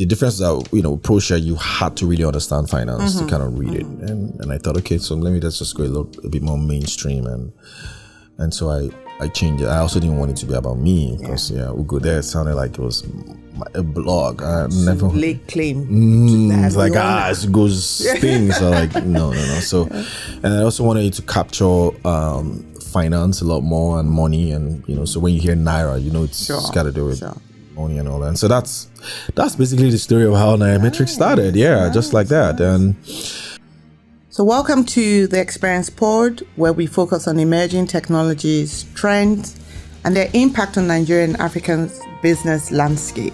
the difference is that, ProShare, you had to really understand finance to kind of read it. And I thought, okay, so let's just go a bit more mainstream. And so I changed it. I also didn't want it to be about me because, Ugo there sounded like it was a blog. I never late claim. It's like, it goes things. So like, no. So, and I also wanted it to capture finance a lot more and money. And, so when you hear Naira, it's got to do with money and all that. And so that's basically the story of how Nairametrics started. Just like that. And so welcome to the Experience Pod, where we focus on emerging technologies, trends, and their impact on Nigerian and African business landscape.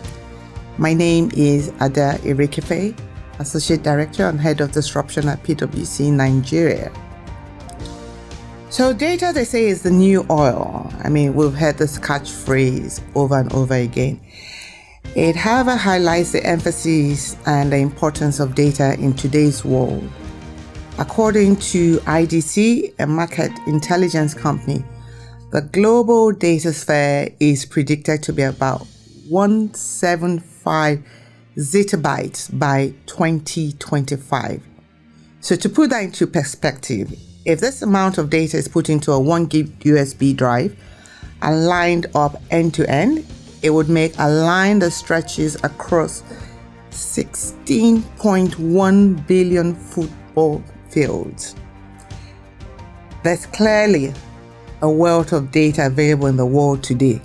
My name is Ada Irikefe, Associate Director and Head of Disruption at PwC Nigeria. So data, they say, is the new oil. I mean, we've heard this catchphrase over and over again. It, however, highlights the emphasis and the importance of data in today's world. According to IDC, a market intelligence company, the global data sphere is predicted to be about 175 zettabytes by 2025. So to put that into perspective, if this amount of data is put into a 1 gig USB drive and lined up end to end, it would make a line that stretches across 16.1 billion football fields. There's clearly a wealth of data available in the world today.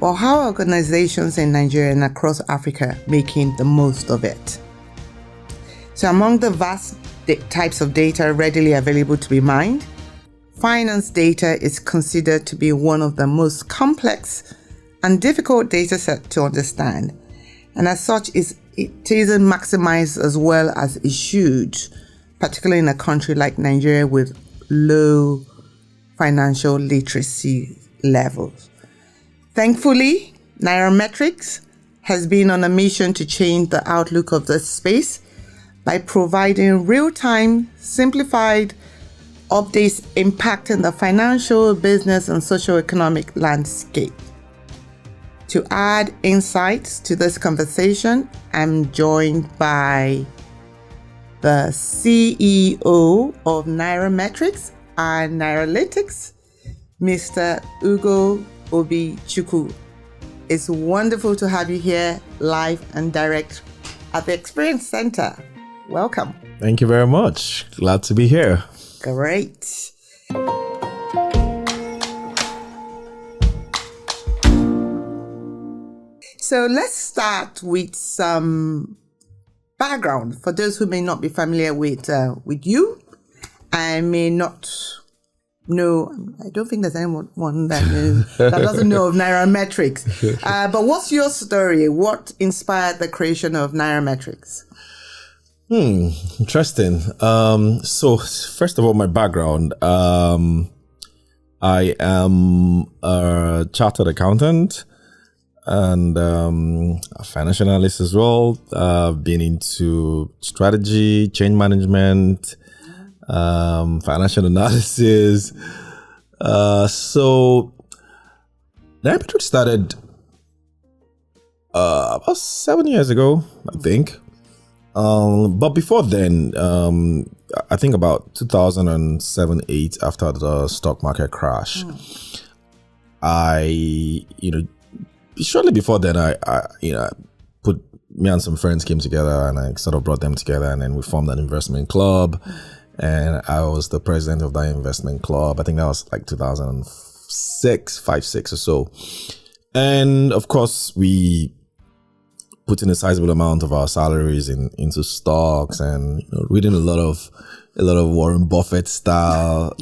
But how are organizations in Nigeria and across Africa making the most of it? So among the vast types of data readily available to be mined, finance data is considered to be one of the most complex and difficult data set to understand. And as such, it isn't maximized as well as it should, particularly in a country like Nigeria with low financial literacy levels. Thankfully, Nairametrics has been on a mission to change the outlook of this space by providing real-time, simplified updates impacting the financial, business, and socio-economic landscape. To add insights to this conversation, I'm joined by the CEO of Nairametrics and Nairalytics, Mr. Ugo Obi-Chukwu. It's wonderful to have you here live and direct at the Experience Center. Welcome. Thank you very much. Glad to be here. Great. So let's start with some background for those who may not be familiar with you. I may not know. I don't think there's anyone that doesn't know of Nairametrics. But what's your story? What inspired the creation of Nairametrics? Interesting. So first of all, my background. I am a chartered accountant and a financial analyst as well. I've been into strategy, change management, financial analysis. So Nairametrics started about 7 years ago, I think. But before then, I think about 2007-8, after the stock market crash, shortly before then, I put me and some friends came together and I sort of brought them together, and then we formed an investment club, and I was the president of that investment club. I think that was like 2006 or so. And of course, we put in a sizable amount of our salaries into stocks, and reading a lot of Warren Buffett style,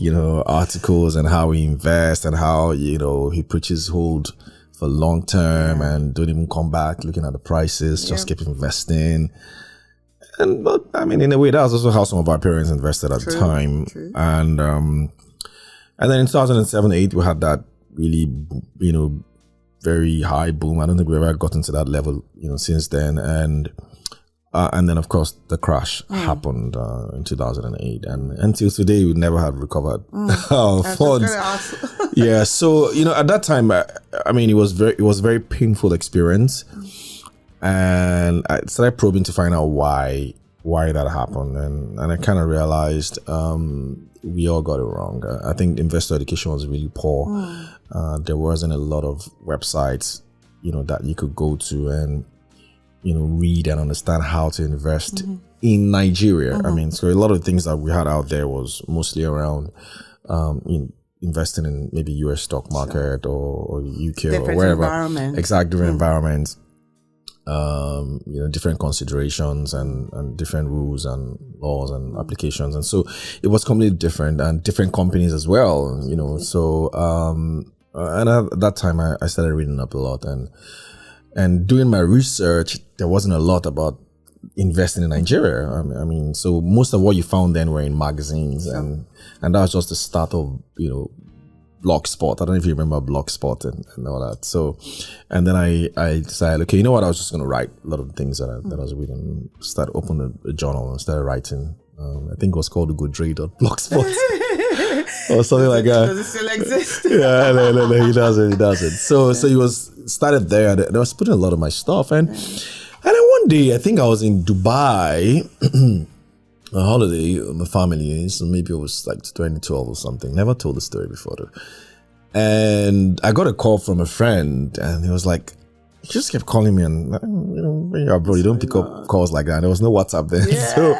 articles and how he invests and how, he preaches hold for long term and don't even come back looking at the prices, just keep investing. But I mean, in a way, that was also how some of our parents invested at the time. True. And then in 2007-8, we had that really, very high boom. I don't think we ever gotten to that level, since then. And then, of course, the crash happened in 2008, and until today, we never had recovered our funds. So at that time, I mean, it was very painful experience. And I started probing to find out why that happened, and I kind of realized we all got it wrong. I think investor education was really poor. There wasn't a lot of websites, that you could go to and read and understand how to invest in Nigeria. I mean, so a lot of things that we had out there was mostly around investing in maybe US stock market or UK different or wherever. Environment. Exactly, different environments. Different considerations and different rules and laws and applications, and so it was completely different, and different companies as well. So and at that time I started reading up a lot and doing my research. There wasn't a lot about investing in Nigeria. I mean, so most of what you found then were in magazines, and that was just the start of Blogspot. I don't know if you remember Blogspot and all that. So, and then I decided, okay, you know what? I was just going to write a lot of things that I was reading. Started opening a journal and started writing. I think it was called Ugochukwu.blogspot or something like that. Does it still exist? Yeah, no, he doesn't. So he was started there. And I was putting a lot of my stuff, and then one day I think I was in Dubai. A holiday with my family, so maybe it was like 2012 or something. Never told the story before though. And I got a call from a friend, and he was like, he just kept calling me, and when you're abroad, you don't pick up calls like that. There was no WhatsApp then. Yeah. So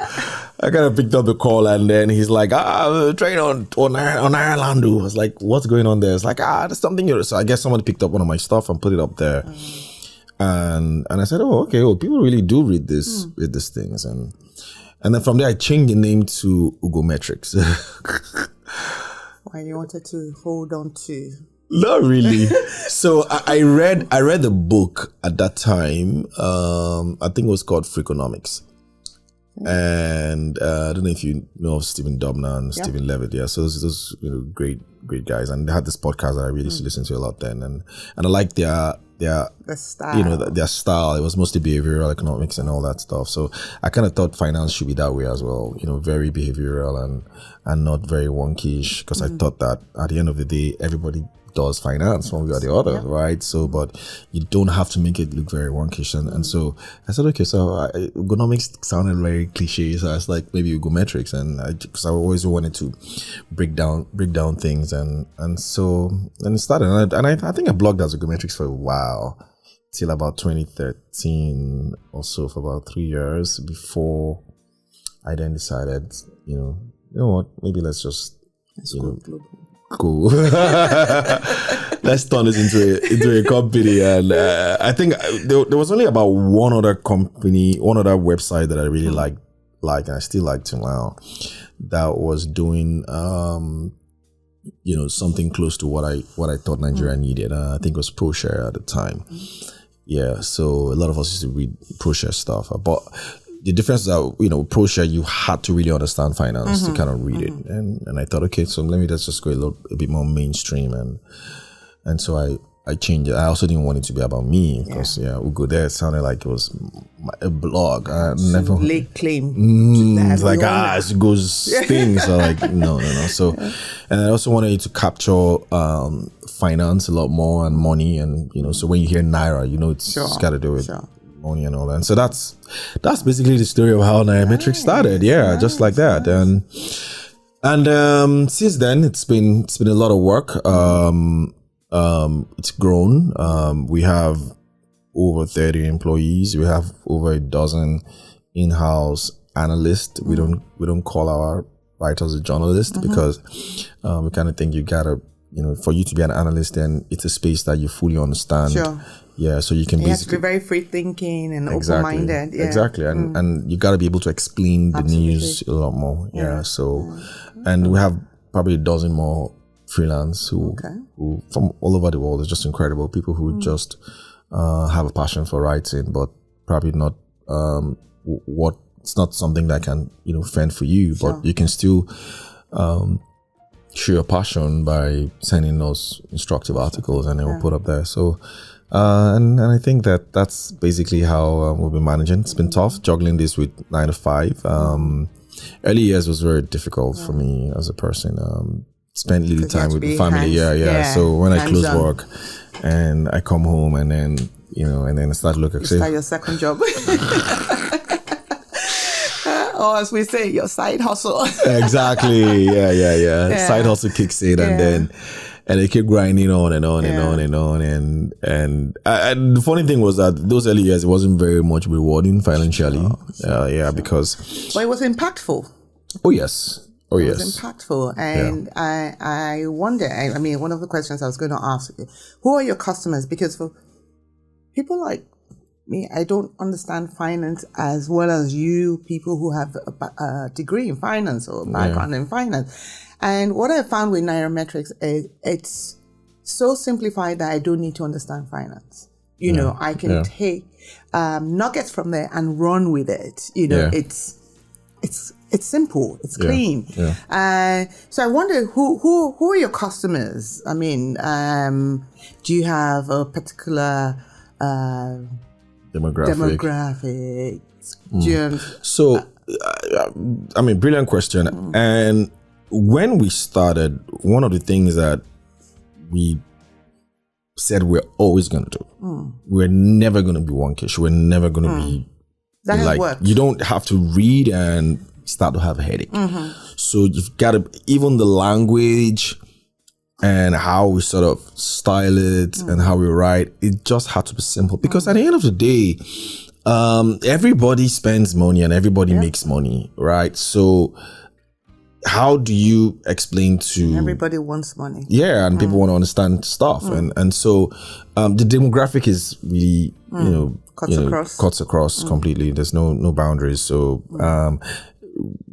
I kind of picked up the call, and then he's like, train on Ireland. I was like, what's going on there? It's like, there's something. So I guess somebody picked up one of my stuff and put it up there. And I said, oh, okay, people really do read these things. And then from there, I changed the name to Nairametrics. Why you wanted to hold on to? Not really. So I read the book at that time. I think it was called Freakonomics. And I don't know if you know of Stephen Dobner and Stephen Levitt. Yeah, so those great guys, and they had this podcast that I really used to listen to a lot then, and I liked their style. Their style. It was mostly behavioral economics and all that stuff. So I kind of thought finance should be that way as well. Very behavioral and not very wonkish, because I thought that at the end of the day, everybody does finance one way or the other, right? So, but you don't have to make it look very wonkish. And so I said, okay, so economics sounded very cliche. So I was like, maybe Ugometrics, because I always wanted to break down things, and so it started. And I think I blogged as Ugometrics for a while, till about 2013 or so, for about 3 years, before I then decided, you know what, maybe let's just cool. Let's turn this into a company. And I think there was only about one other website that I really liked, and I still like till now, that was doing something close to what I thought Nigeria needed. I think it was ProShare at the time. Yeah, so a lot of us used to read ProShare stuff, but the difference is that, ProShare, you had to really understand finance to kind of read it. And I thought, okay, so let's just go a bit more mainstream. And so I changed it. I also didn't want it to be about me, because, Ugo there, it sounded like it was a blog. I never late claim. It's like, it goes stings. So like, no. So, and I also wanted you to capture finance a lot more, and money. And, so when you hear Naira, it's got to do with money and all that. And so that's basically the story of how Nairametrics started. Yeah, just like that. And since then it's been a lot of work. It's grown. We have over 30 employees. We have over a dozen in-house analysts. We don't call our writers a journalist, because we kind of think you gotta, for you to be an analyst, then it's a space that you fully understand. Sure. Yeah, so you can basically have to be very free thinking and open-minded. Yeah. Exactly, and you got to be able to explain the news a lot more. Yeah. So, and we have probably a dozen more freelance who from all over the world. It's just incredible. People who just have a passion for writing, but probably not it's not something that can fend for you, but you can still show your passion by sending us instructive articles, and they will put up there. So. And I think that's basically how we'll be managing. It's been tough juggling this with 9 to 5. Early years was very difficult for me as a person. Spent little time with the family. Yeah. So when I close work and I come home, and then and then start looking. Start your second job. Or as we say, your side hustle. Exactly. Yeah. Side hustle kicks in, and they keep grinding on and on and on and on. And the funny thing was that those early years, it wasn't very much rewarding financially. Because. But it was impactful. Oh, yes. It was impactful. And I wonder, I mean, one of the questions I was going to ask, who are your customers? Because for people like me, I don't understand finance as well as you, people who have a degree in finance or background in finance. And what I found with Nairametrics is it's so simplified that I don't need to understand finance. I can take nuggets from there and run with it. It's simple, it's clean. So I wonder who are your customers? I mean, do you have a particular demographic? So, brilliant question. And when we started, one of the things that we said we're always going to do, we're never going to be wonkish. We're never going to be you don't have to read and start to have a headache. So you've got to, even the language and how we sort of style it and how we write, it just had to be simple. Because at the end of the day, everybody spends money and everybody makes money, right? So how do you explain to... Everybody wants money. Yeah, and people want to understand stuff. And so the demographic is really, cuts across completely. There's no boundaries. So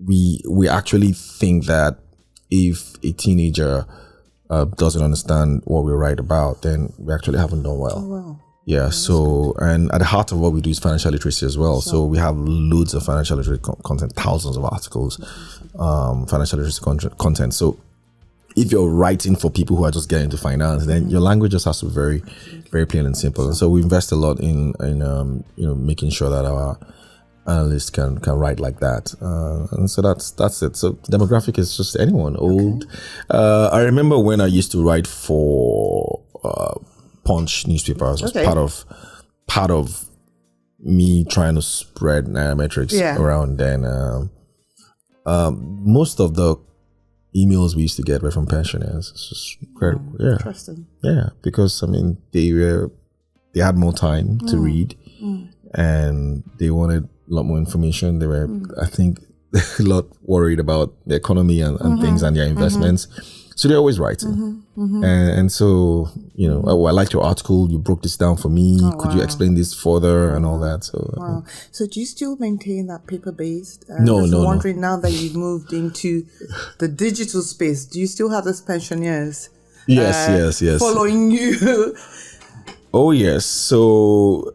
we actually think that if a teenager doesn't understand what we write about, then we actually haven't done well. Oh, wow. Yeah, so, and at the heart of what we do is financial literacy as well. So we have loads of financial literacy content, thousands of articles, financial literacy content. So if you're writing for people who are just getting into finance, then your language just has to be very, very plain and simple. And so we invest a lot in making sure that our analysts can write like that. And so that's it. So demographic is just anyone, old. I remember when I used to write for Punch newspapers. Was part of me trying to spread Nairametrics around then. Most of the emails we used to get were from pensioners. It's just incredible. Interesting. Yeah, because they had more time to read, and they wanted a lot more information. They were, I think, a lot worried about the economy and things and their investments. So they're always writing. And so, I liked your article. You broke this down for me. Could you explain this further and all that? So, So do you still maintain that paper-based? No. I'm wondering now that you've moved into the digital space, do you still have those pensioners? Yes. Following you? Oh, yes. So...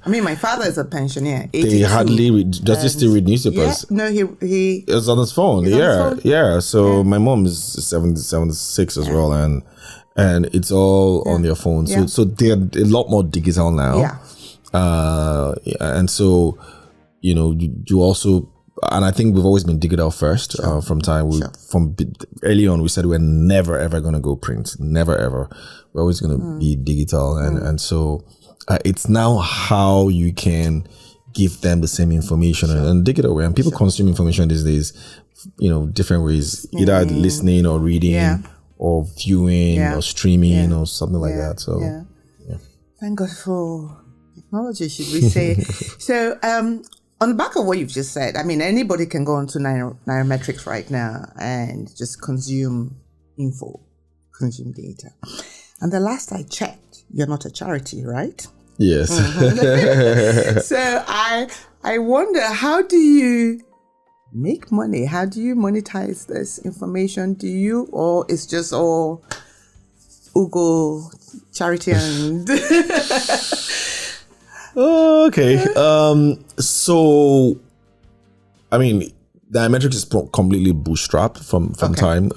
my father is a pensioner. 82. They hardly read... Does he still read newspapers? Yeah, no, he... It's on his phone. Yeah. So my mom is 76 as well, and it's all on their phone. So they're a lot more digital now. Yeah. And so, you also... And I think we've always been digital first from time. From early on, we said we're never, ever going to go print. Never, ever. We're always going to be digital. And so it's now how you can give them the same information in a digital way. And people consume information these days, different ways, either listening or reading or viewing or streaming or something like that. So, Thank God for technology, should we say. So, on the back of what you've just said, anybody can go onto Nairametrics right now and just consume info, consume data. And the last I checked, you're not a charity, right? Yes. So I wonder, how do you make money? How do you monetize this information? Do you, or it's just all Ugo charity and... Okay. So, Nairametrics is completely bootstrapped from time.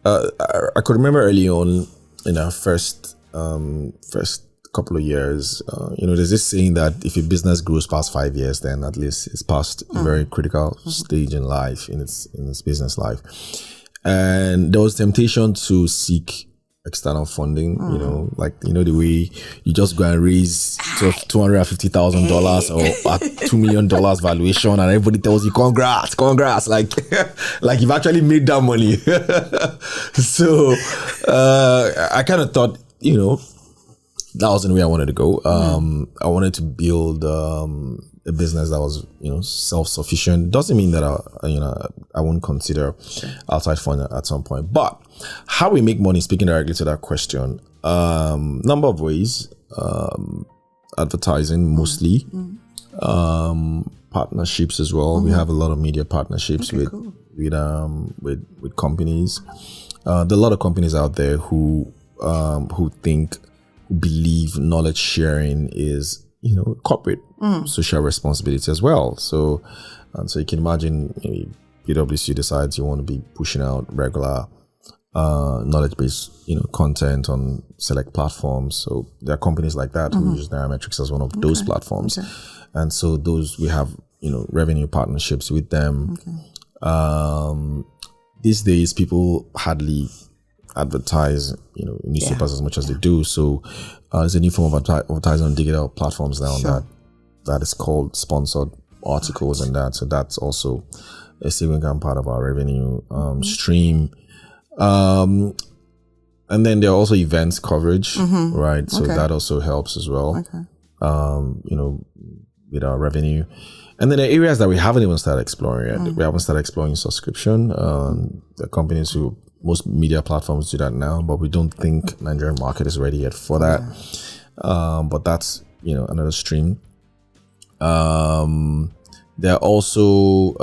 I could remember early on in our first couple of years, there's this saying that if a business grows past 5 years, then at least it's past a very critical stage in life, in its business life. And there was temptation to seek external funding, you know, like, you know, the way you just go and raise $250,000 or a $2 million valuation and everybody tells you, congrats, like, like you've actually made that money. So, I kind of thought, you know, that wasn't the way I wanted to go. I wanted to build, a business that was, you know, self-sufficient. Doesn't mean that I won't consider outside funding at some point. But how we make money, speaking directly to that question, number of ways, advertising mostly, partnerships as well. We have a lot of media partnerships with companies. There are a lot of companies out there who believe knowledge sharing is, you know, corporate social responsibility as well. So you can imagine, you know, PwC decides you want to be pushing out regular knowledge-based, you know, content on select platforms. So there are companies like that who use Nairametrics as one of those platforms. And so those, we have, you know, revenue partnerships with them. These days, people hardly advertise, you know, newspapers as much as they do. So there's a new form of advertising on digital platforms now that is called sponsored articles and that. So that's also a significant part of our revenue stream. And then there are also events coverage, right? So that also helps as well. You know, with our revenue. And then there are areas that we haven't even started exploring yet. We haven't started exploring subscription. The companies who, most media platforms do that now, but we don't think Nigerian market is ready yet for that. But that's, you know, another stream. There are also,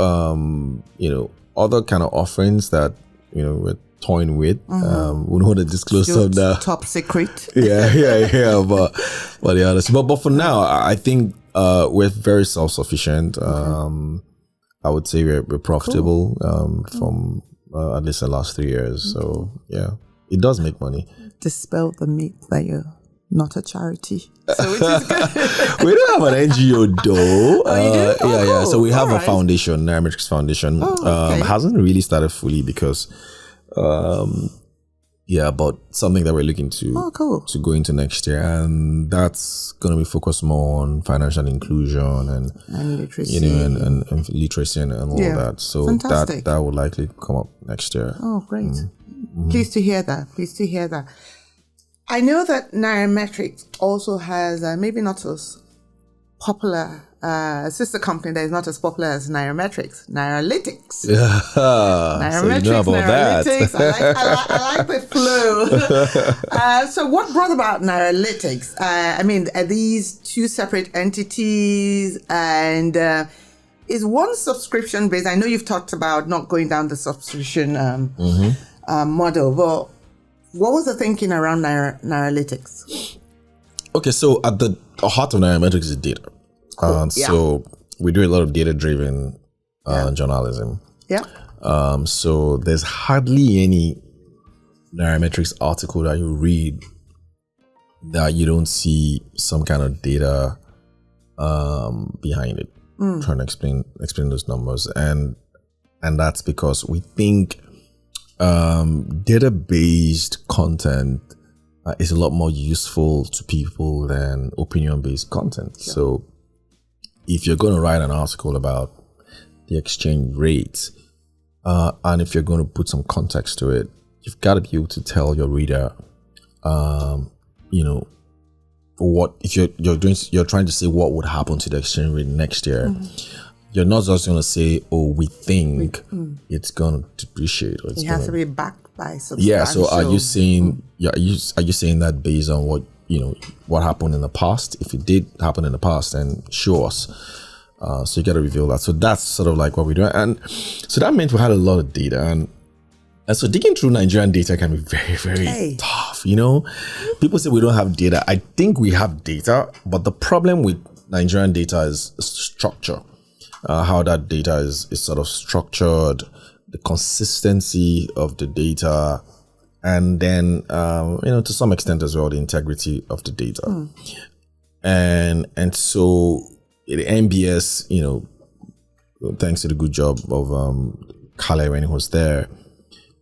you know, other kind of offerings that, you know, we're toying with. We don't want to disclose some of the top secret. But the others. But for now, I think we're very self-sufficient. I would say we're profitable from at least the last 3 years. So yeah, it does make money. Dispel the myth that you're not a charity. So which is good. We don't have an NGO though. Oh, you do? Cool. So we have a foundation, Nairametrics Foundation. Hasn't really started fully because but something that we're looking to go into next year, and that's going to be focused more on financial inclusion and literacy, you know, and literacy and all that. So fantastic. that will likely come up next year. Oh, great! Pleased to hear that. I know that Nairametrics also has maybe not as popular sister company that is not as popular as Nairametrics, Nairalytics. Nairametrics, so you know about Nairalytics. That. I like the flow. So what brought about Nairalytics? I mean, are these two separate entities? And is one subscription based? I know you've talked about not going down the subscription model, but what was the thinking around Nairalytics? Okay, so at the heart of Nairametrics is data. So we do a lot of data-driven journalism. So there's hardly any Nairametrics article that you read that you don't see some kind of data behind it, trying to explain those numbers, and that's because we think data-based content is a lot more useful to people than opinion-based content. So if you're going to write an article about the exchange rate, and if you're going to put some context to it, you've got to be able to tell your reader, you know, what if you're trying to say what would happen to the exchange rate next year. You're not just going to say, "Oh, we think it's going to depreciate." Or it has to be backed by substantial. Yeah. So are you saying? Are you saying that based on what what happened in the past? If it did happen in the past, then show us. So you got to reveal that. So that's sort of like what we're doing, and so that meant we had a lot of data, and so digging through Nigerian data can be very, very tough. You know, people say we don't have data. I think we have data, but the problem with Nigerian data is structure. How that data is sort of structured, the consistency of the data, and then to some extent as well the integrity of the data. And so the NBS, thanks to the good job of Kale when he was there,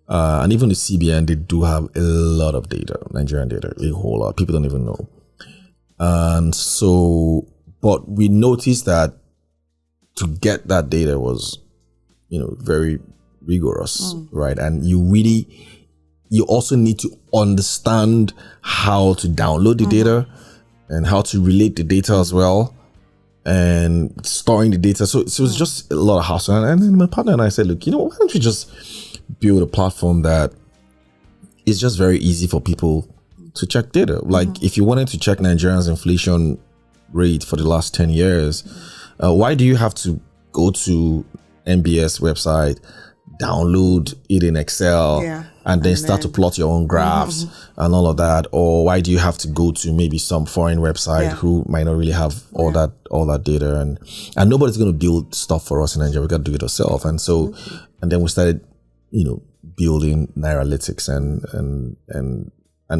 And even the CBN, they do have a lot of data, Nigerian data, a whole lot. People don't even know. And so, but we noticed that to get that data was, very rigorous, right? And you also need to understand how to download the data and how to relate the data as well, and storing the data. So it was just a lot of hassle. And then my partner and I said, look, why don't we just build a platform that is just very easy for people to check data. Like if you wanted to check Nigerians' inflation rate for the last 10 years, why do you have to go to NBS website, download it in Excel, and then start to plot your own graphs and all of that? Or why do you have to go to maybe some foreign website who might not really have all that data, and nobody's going to build stuff for us in Nigeria. We got to do it ourselves. And so, and then we started, building Nairametrics, and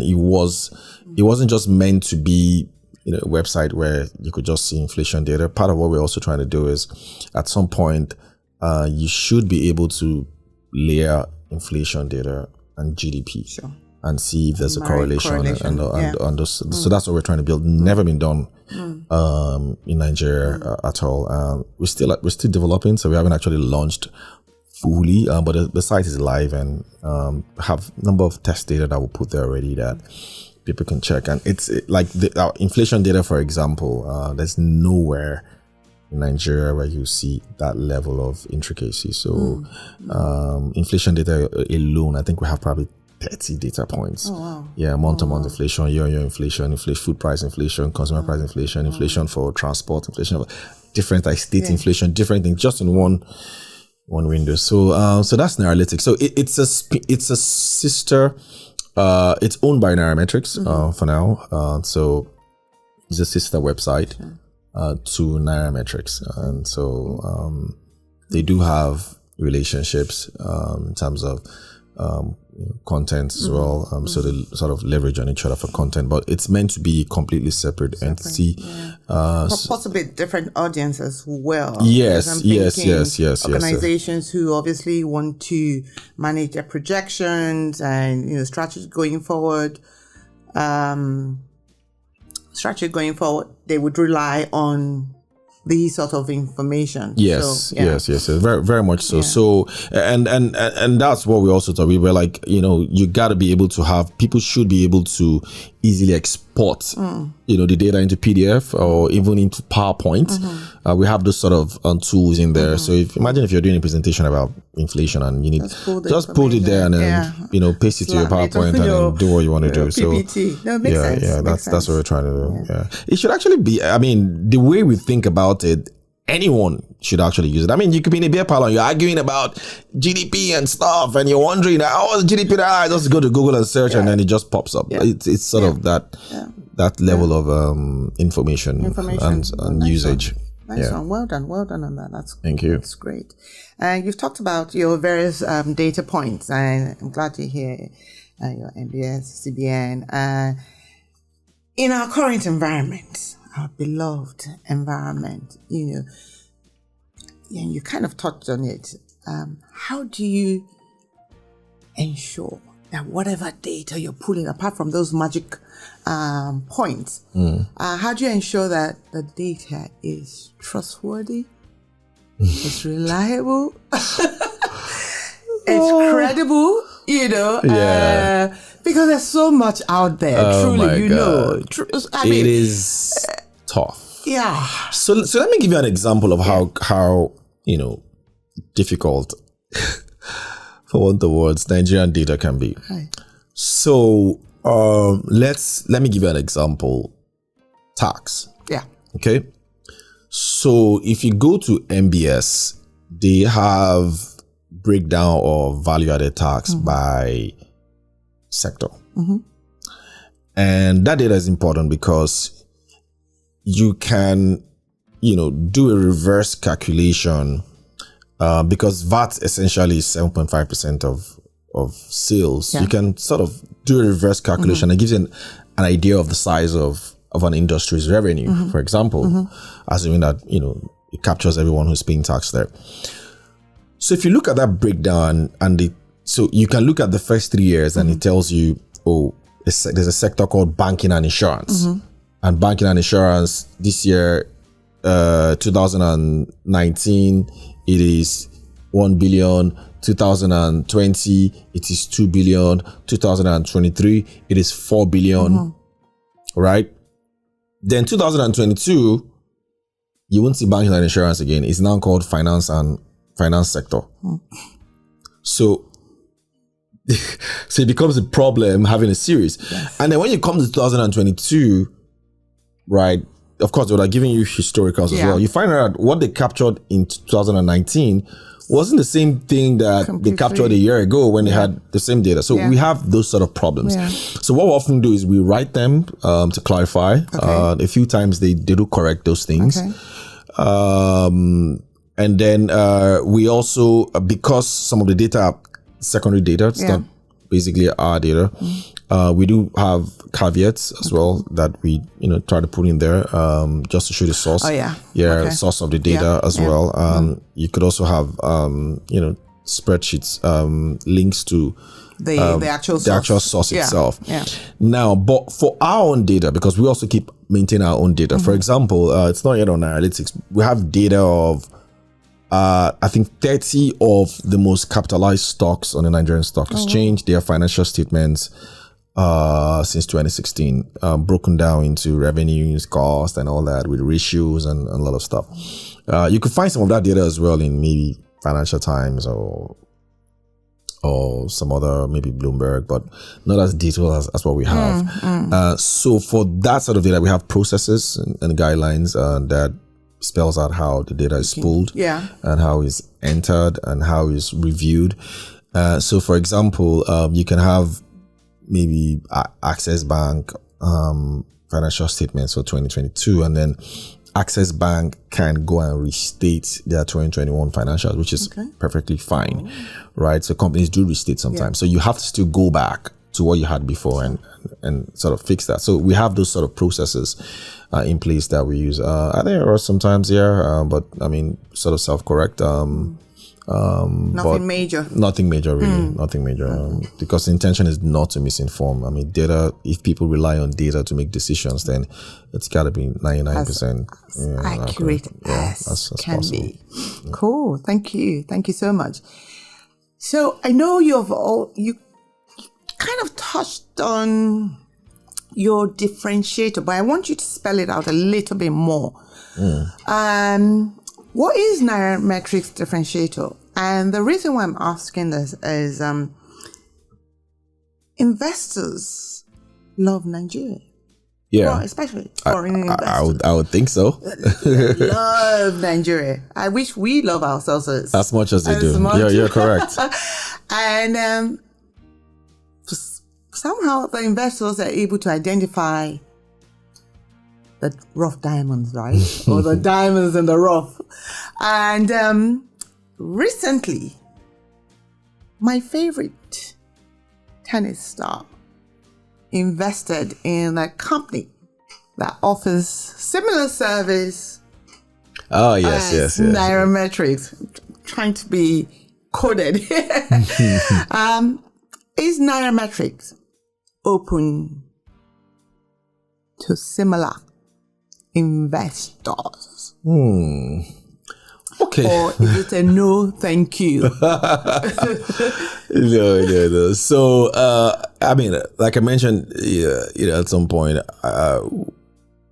it wasn't just meant to be a website where you could just see inflation data. Part of what we're also trying to do is at some point you should be able to layer inflation data and GDP and see if there's a correlation. And those, so that's what we're trying to build. Never been done in Nigeria at all. We're still developing, so we haven't actually launched fully, but the site is live and have a number of test data that we'll put there already that people can check. And it's like our inflation data, for example, there's nowhere in Nigeria where you see that level of intricacy. So inflation data alone, I think we have probably 30 data points. Month-to-month inflation, year-on-year inflation, food price inflation, consumer price inflation, inflation for transport, inflation of different like state inflation, different things, just in one window. So that's Nairametrics. So it's a sister. It's owned by Nairametrics for now. So it's a sister website to Nairametrics, and so they do have relationships in terms of content as well. So they sort of leverage on each other for content, but it's meant to be a completely separate entity. Possibly different audience as well. Yes. Organizations who obviously want to manage their projections and strategy going forward. They would rely on these sort of information. Yes, very, very much so. So, and that's what we also thought. We were like, you got to be able to have, people should be able to easily export, the data into PDF or even into PowerPoint. We have those sort of tools in there. So imagine if you're doing a presentation about inflation and you need just put it there and then, paste it to your PowerPoint and then do what you want to do. So PPT. No, it makes sense. That's what we're trying to do. It should actually be, the way we think about it, anyone should actually use it. You could be in a beer parlor, you're arguing about GDP and stuff, and you're wondering, how is GDP? Just go to Google and search, and then it just pops up. It's sort of that level of information and usage. Nice one. Well done on that. Thank you. That's great. You've talked about your various data points, and I'm glad to hear your MBS, CBN. In our current environment, our beloved environment, and you kind of touched on it. How do you ensure that whatever data you're pulling, apart from those magic points, how do you ensure that the data is trustworthy, it's reliable, it's credible, because there's so much out there, truly, it is tough. Yeah. So let me give you an example of how difficult, for want of words, Nigerian data can be. Right. So let me give you an example. Tax. Yeah. Okay. So if you go to MBS, they have breakdown of value-added tax by sector. And that data is important because you can, do a reverse calculation because VAT essentially is 7.5% of sales. You can sort of do a reverse calculation. It gives you an idea of the size of an industry's revenue, for example, assuming that, it captures everyone who's paying tax there. So if you look at that breakdown and the So you can look at the first 3 years and it tells you, there's a sector called banking and insurance. And banking and insurance this year, 2019, it is 1 billion. 2020, it is 2 billion. 2023, it is 4 billion. Right? Then 2022, you won't see banking and insurance again. It's now called finance and finance sector. So it becomes a problem having a series. Yes. And then when you come to 2022, right, of course, they're giving you historicals as well. You find out what they captured in 2019 wasn't the same thing that they captured a year ago when they had the same data. So we have those sort of problems. So what we often do is we write them to clarify. A few times they do correct those things. And then we also, because some of the data are secondary data, it's not basically our data, we do have caveats as well that we try to put in there just to show the source. Source of the data as well. You could also have spreadsheets, links to the actual source itself. Now, but for our own data, because we also keep maintaining our own data. For example, it's not yet on Nairametrics. We have data of I think 30 of the most capitalized stocks on the Nigerian Stock Exchange. Their financial statements since 2016, broken down into revenues, cost, and all that with ratios and a lot of stuff. You could find some of that data as well in maybe Financial Times or some other, maybe Bloomberg, but not as detailed as what we have. So for that sort of data, we have processes and guidelines that spells out how the data is pulled and how it's entered and how it's reviewed. So for example, you can have maybe Access Bank financial statements for 2022, and then Access Bank can go and restate their 2021 financials, which is perfectly fine, right? So companies do restate sometimes. So you have to still go back to what you had before and sort of fix that. So we have those sort of processes in place that we use. I think there are sometimes but I mean, sort of self-correct. Nothing major. Nothing major, really. Nothing major. Because the intention is not to misinform. I mean, data, if people rely on data to make decisions, then it's got to be 99% accurate as can possible. Be. Cool. Thank you. Thank you so much. So I know you kind of touched on your differentiator, but I want you to spell it out a little bit more. What is Nairametrics differentiator? And the reason why I'm asking this is investors love Nigeria. Yeah. Well, especially foreign investors. I would think so. Love Nigeria. I wish we love ourselves as much as they do. You're correct. And somehow the investors are able to identify the rough diamonds, right? Or the diamonds in the rough. And recently, my favorite tennis star invested in a company that offers similar service. Oh, yes. Nairametrics, trying to be coded. Is Nairametrics open to similar investors? Okay. Or is it a no, thank you? No. So, I mean, like I mentioned, at some point,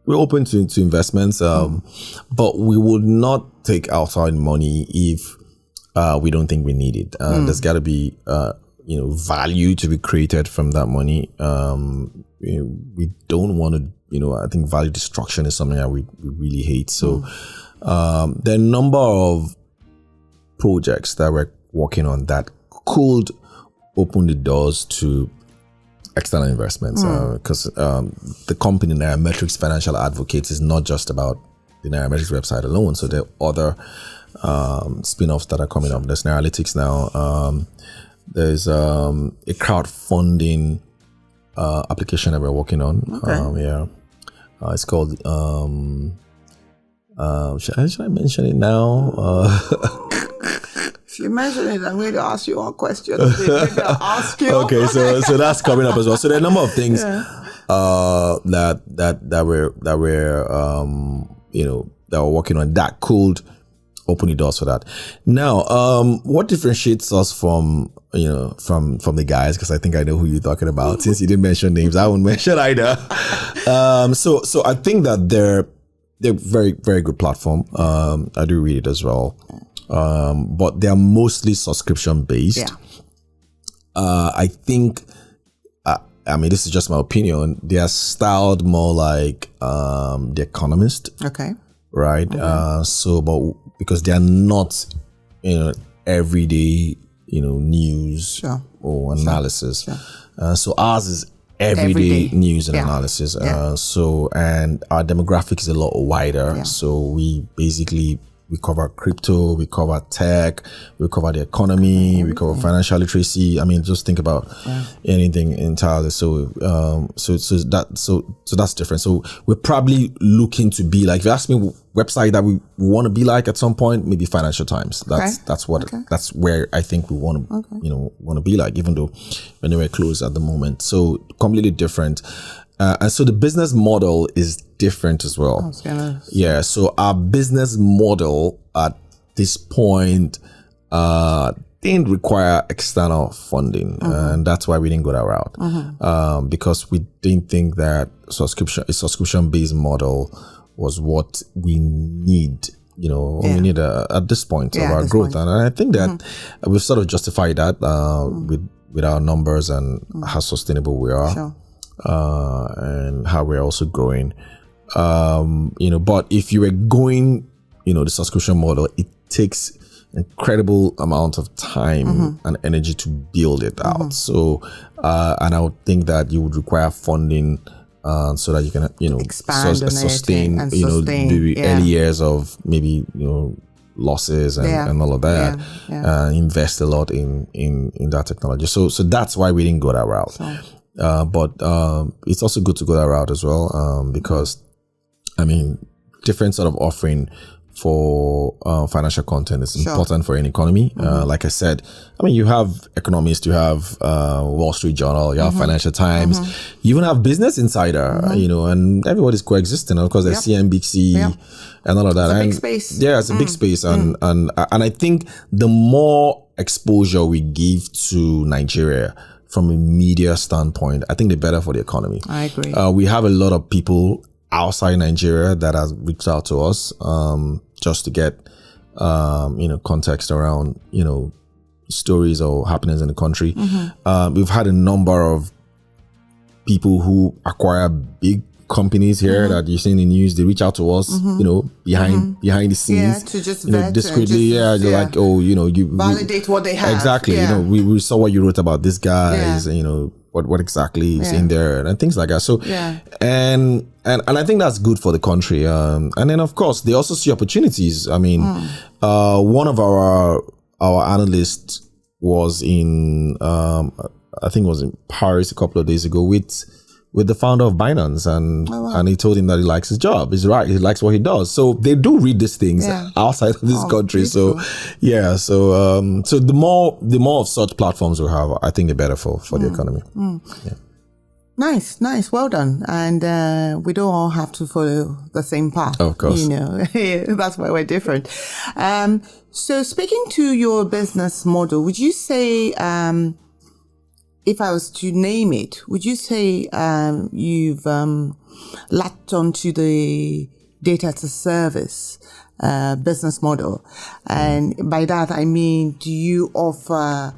we're open to investments, but we would not take outside money if we don't think we need it. There's got to be, value to be created from that money. We don't want to, I think value destruction is something that we really hate. So there are a number of projects that we're working on that could open the doors to external investments, because the company Nairametrics Financial Advocates is not just about the Nairametrics website alone. So there are other spin-offs that are coming up. There's Nairalytics now. There's a crowdfunding application that we're working on. It's called should I mention it now? If you mention it, I'm going to ask you one question. Maybe I'll ask you. Okay, so that's coming up as well. So there are a number of things that we're working on that could open the doors for that. Now, what differentiates us from the guys? Because I think I know who you're talking about. Since you didn't mention names, I won't mention either. So I think that they're very, very good platform. I do read it as well. But they're mostly subscription based. Yeah. I think, this is just my opinion. They are styled more like The Economist. Okay. Right. But because they are not, everyday, news or analysis. Sure. So ours is everyday news and analysis. And our demographic is a lot wider. Yeah. So we cover crypto, we cover tech, we cover the economy, we cover financial literacy. Just think about anything entirely. So that's different. So we're probably looking to be like, if you ask me website that we want to be like at some point, maybe Financial Times. That's where I think we want to be like, even though we're nowhere close at the moment. So completely different. And so the business model is different as well. Yeah. So our business model at this point didn't require external funding, and that's why we didn't go that route. Because we didn't think that a subscription-based model was what we need. We need at this point of our growth, and I think that we've sort of justified that with our numbers and how sustainable we are. Sure. And how we're also growing. But if you were going, the subscription model, it takes incredible amount of time and energy to build it out. So, and I would think that you would require funding so that you can, expand sustain, the early years of maybe, losses and all of that. Invest a lot in that technology. So that's why we didn't go that route. But it's also good to go that route as well, because different sort of offering for financial content is important for any economy. Like I said, you have Economist, you have Wall Street Journal, you have Financial Times, you even have Business Insider, and everybody's coexisting. Of course, there's CNBC and all of that. It's a big space. Yeah, it's a big space, and I think the more exposure we give to Nigeria from a media standpoint, I think they're better for the economy. I agree. We have a lot of people outside Nigeria that have reached out to us just to get context around stories or happenings in the country. We've had a number of people who acquire big companies here that you see in the news. They reach out to us, behind the scenes, to just discreetly. They're like, you validate what they have. Exactly. We saw what you wrote about this guys, what exactly is in there and things like that. So, and I think that's good for the country. And then of course they also see opportunities. One of our analysts was in, I think it was in Paris a couple of days ago with the founder of Binance, and he told him that he likes his job. He's right. He likes what he does. So they do read these things outside of this country. Beautiful. So the more of such platforms we have, I think the better for the economy. Nice. Well done. And we don't all have to follow the same path. Of course. That's why we're different. So speaking to your business model, would you say, if I was to name it, would you say you've latched onto the data as a service business model? And by that, I mean, do you offer, I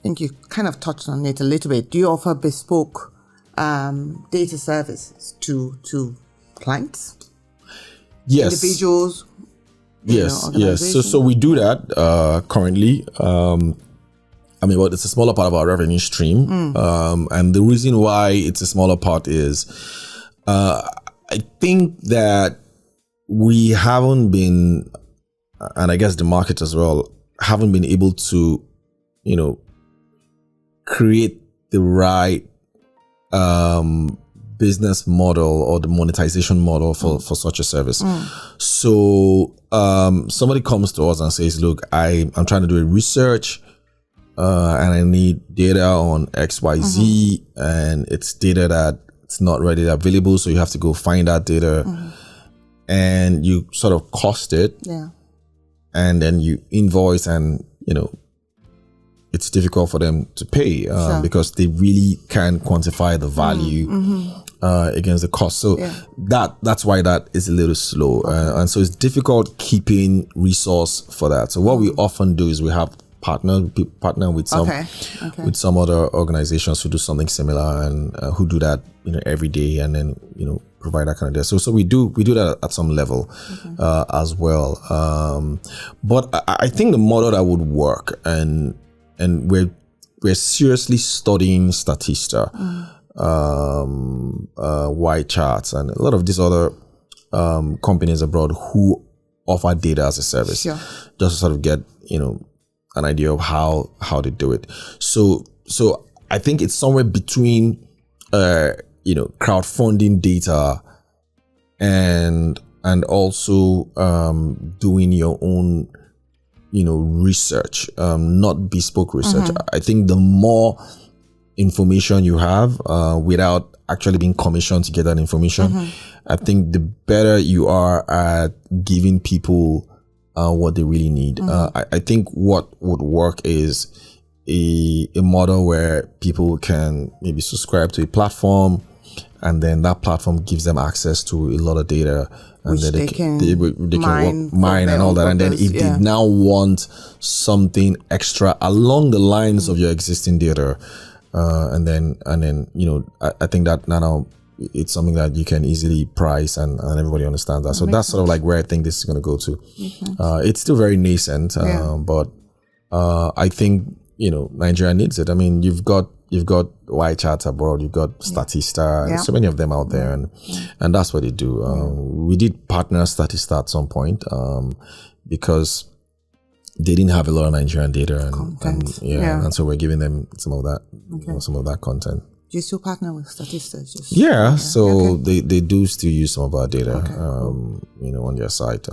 think you kind of touched on it a little bit, do you offer bespoke data services to clients? Yes. Individuals? Yes. So we do that currently. Well, it's a smaller part of our revenue stream. And the reason why it's a smaller part is I think that we haven't been, and I guess the market as well, haven't been able to, create the right business model or the monetization model for such a service. So somebody comes to us and says, look, I'm trying to do a research and I need data on XYZ, and it's data that it's not readily available, so you have to go find that data, and you sort of cost it, and then you invoice, and it's difficult for them to pay because they really can't quantify the value against the cost. So that's why that is a little slow, and so it's difficult keeping resource for that. So what we often do is we have partner with some other organizations who do something similar and who do that every day, and then provide that kind of data. So we do that at some level as well. But I think the model that would work, and we're seriously studying Statista, Y Charts, and a lot of these other companies abroad who offer data as a service, just to sort of get an idea of how they do it. So I think it's somewhere between crowdfunding data and also doing your own research, not bespoke research. I think the more information you have without actually being commissioned to get that information, I think the better you are at giving people what they really need. I think what would work is a model where people can maybe subscribe to a platform, and then that platform gives them access to a lot of data, and then they can mine and all that. And then if they now want something extra along the lines of your existing data, and then I think that now it's something that you can easily price, and everybody understands that. So that's sort of like where I think this is going to go to. It's still very nascent, but I think Nigeria needs it. I mean, you've got Y Charts abroad, you've got Statista, and so many of them out there, and that's what they do. We did partner Statista at some point because they didn't have a lot of Nigerian data and so we're giving them some of that content. Do you still partner with Statista? So they do still use some of our data, on their site.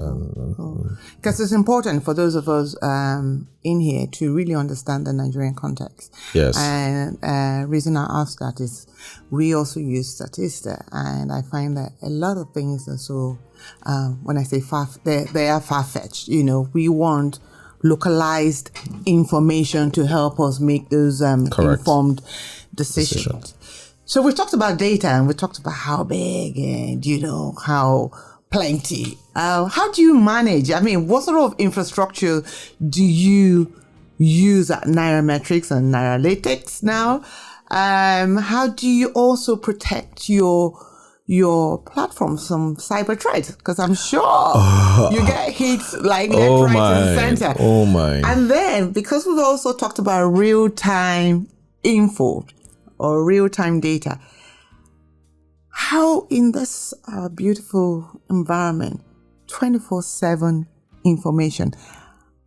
Because it's important for those of us in here to really understand the Nigerian context. Yes. And reason I ask that is we also use Statista, and I find that a lot of things are so, when I say they are far-fetched. We want localized information to help us make those informed decisions. So we talked about data, and we talked about how big and how plenty. How do you manage? I mean, what sort of infrastructure do you use at Nairametrics and Nairametrics now? How do you also protect your platform from cyber threats? Because I'm sure you get hits like left, right, and center. Oh my! And then because we've also talked about real-time info or real-time data, how in this beautiful environment, 24/7 information,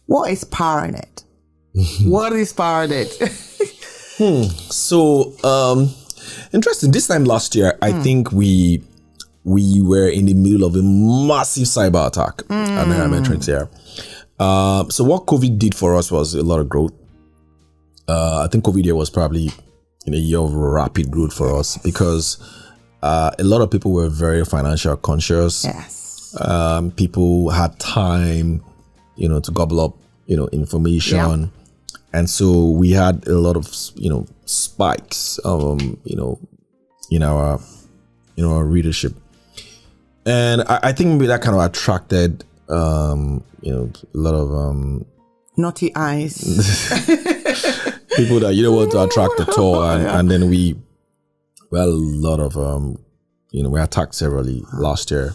what is powering it? What is powering it? So, interesting. This time last year, I think we were in the middle of a massive cyber attack at Nairametrics here. So what COVID did for us was a lot of growth. I think COVID year was probably a year of rapid growth for us because a lot of people were very financial conscious. Yes. People had time, to gobble up, information. Yeah. And so we had a lot of, spikes, in our readership. And I think maybe that kind of attracted, a lot of naughty eyes. People that you don't want to attract at all. And then we had a lot of, we attacked severally last year.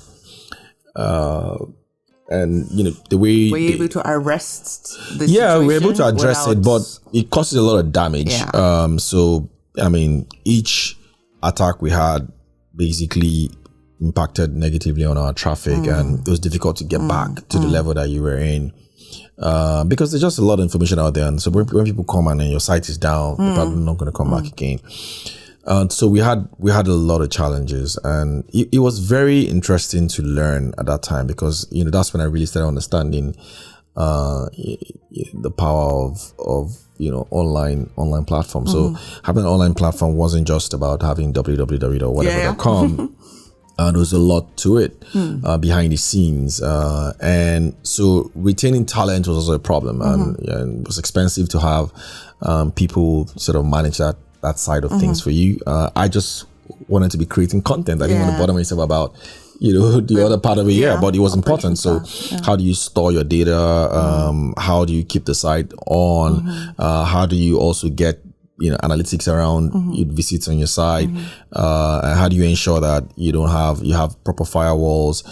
And the way were you able to arrest the situation? We were able to address it, but it causes a lot of damage. So I mean, each attack we had basically impacted negatively on our traffic, and it was difficult to get back to the level that you were in because there's just a lot of information out there. And so when people come and then your site is down, they're probably not going to come back again. So we had a lot of challenges, and it was very interesting to learn at that time, because that's when I really started understanding the power of online platforms. So having an online platform wasn't just about having www or whatever.com. There was a lot to it behind the scenes, and so retaining talent was also a problem, and it was expensive to have people sort of manage that side of things for you. I just wanted to be creating content. I didn't want to bother myself about the other part of it, but it was important. So how do you store your data? How do you keep the site on? How do you also get analytics around visits on your site? And how do you ensure that you have proper firewalls?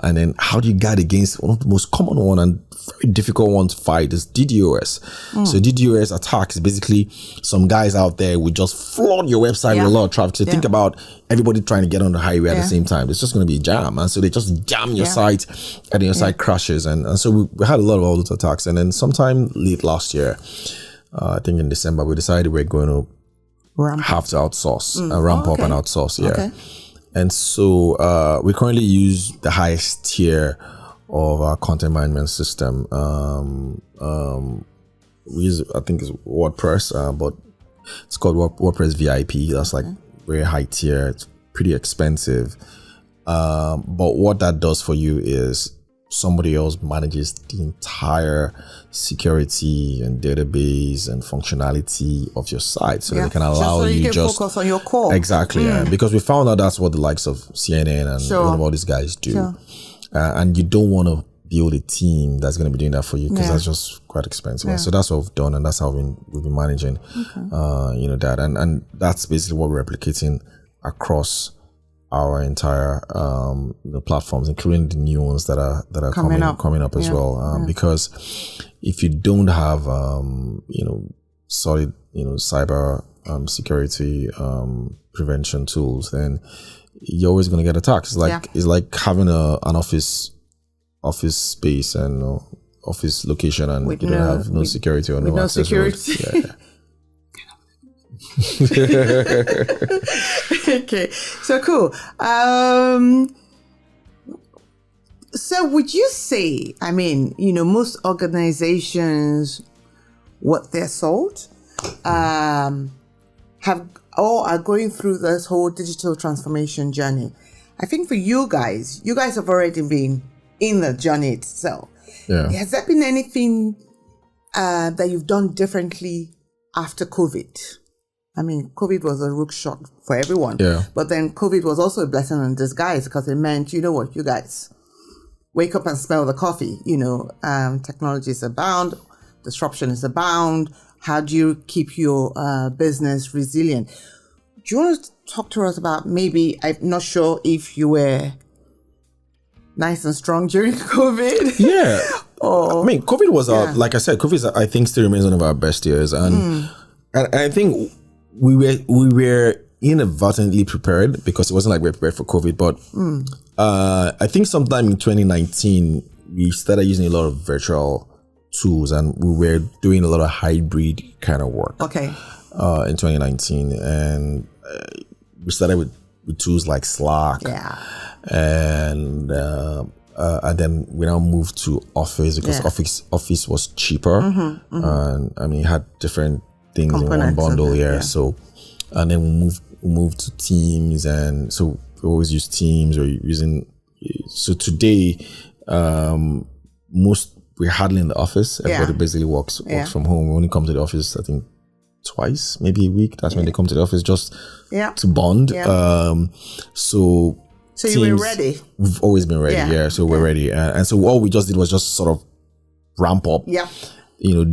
And then how do you guard against one of the most common one and very difficult one to fight is DDoS. So DDoS attack is basically some guys out there will just flood your website with a lot of traffic. So think about everybody trying to get on the highway at the same time. It's just going to be a jam, and so they just jam your site, and then your site crashes. And so we had a lot of all those attacks. And then sometime late last year, I think in December, we decided we're going to have to outsource, ramp up and outsource. And so we currently use the highest tier of our content management system. We use, I think it's WordPress, but it's called WordPress VIP. That's like very high tier. It's pretty expensive. But what that does for you is somebody else manages the entire security and database and functionality of your site, so they can allow you just focus on your core. Exactly, because we found out that's what the likes of CNN and all these guys do. And you don't want to build a team that's going to be doing that for you, because that's just quite expensive. So that's what we've done, and that's how we've been managing that, and that's basically what we're replicating across our entire platforms, including the new ones that are coming up as well. Because if you don't have solid cyber security prevention tools, then you're always going to get attacked. It's like having an office space and office location, and you don't have no security or no access. Okay, so cool. So would you say, most organizations, what they're sold, have or are going through this whole digital transformation journey? I think for you guys have already been in the journey itself. Has there been anything that you've done differently after COVID? COVID was a rook shot for everyone. But then COVID was also a blessing in disguise, because it meant, you guys wake up and smell the coffee. Technology is abound, disruption is abound. How do you keep your business resilient? Do you want to talk to us about, maybe, I'm not sure if you were nice and strong during COVID? COVID was like I said, COVID, I think, still remains one of our best years. And I think we were inadvertently prepared, because it wasn't like we were prepared for COVID. But I think sometime in 2019, we started using a lot of virtual tools, and we were doing a lot of hybrid kind of work. In 2019, and we started with tools like Slack, and then we now moved to Office, because Office was cheaper, and it had different things components in one bundle. So, and then we moved to Teams, and so we always use Teams or using. So today, we're hardly in the office. Everybody basically works from home. We only come to the office, I think, twice, maybe a week. That's when they come to the office, just to bond. So Teams, you were ready. We've always been ready. So we're ready, and so all we just did was just sort of ramp up.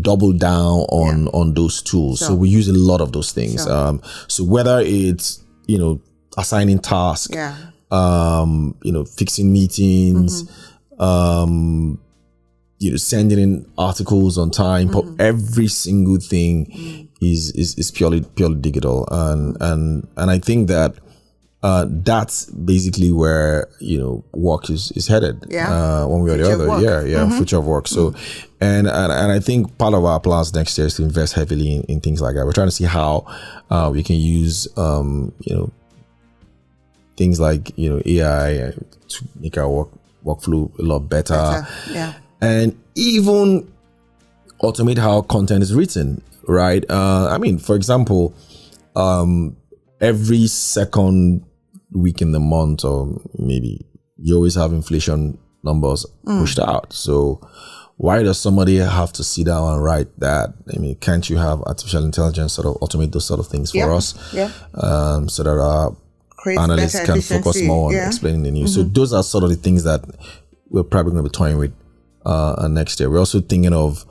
Double down on those tools. So we use a lot of those things. So whether it's assigning tasks, fixing meetings, sending in articles on time, but every single thing is purely digital. And I think that that's basically where work is headed. One way or the other. Future of work. So, and I think part of our plans next year is to invest heavily in things like that. We're trying to see how we can use things like AI to make our workflow a lot better. And even automate how content is written. Right. I mean, for example, every second week in the month, or maybe you always have inflation numbers pushed out. So why does somebody have to sit down and write that? I mean, can't you have artificial intelligence sort of automate those sort of things for us? So that our analysts can focus more on explaining the news. So those are sort of the things that we're probably going to be toying with next year. We're also thinking of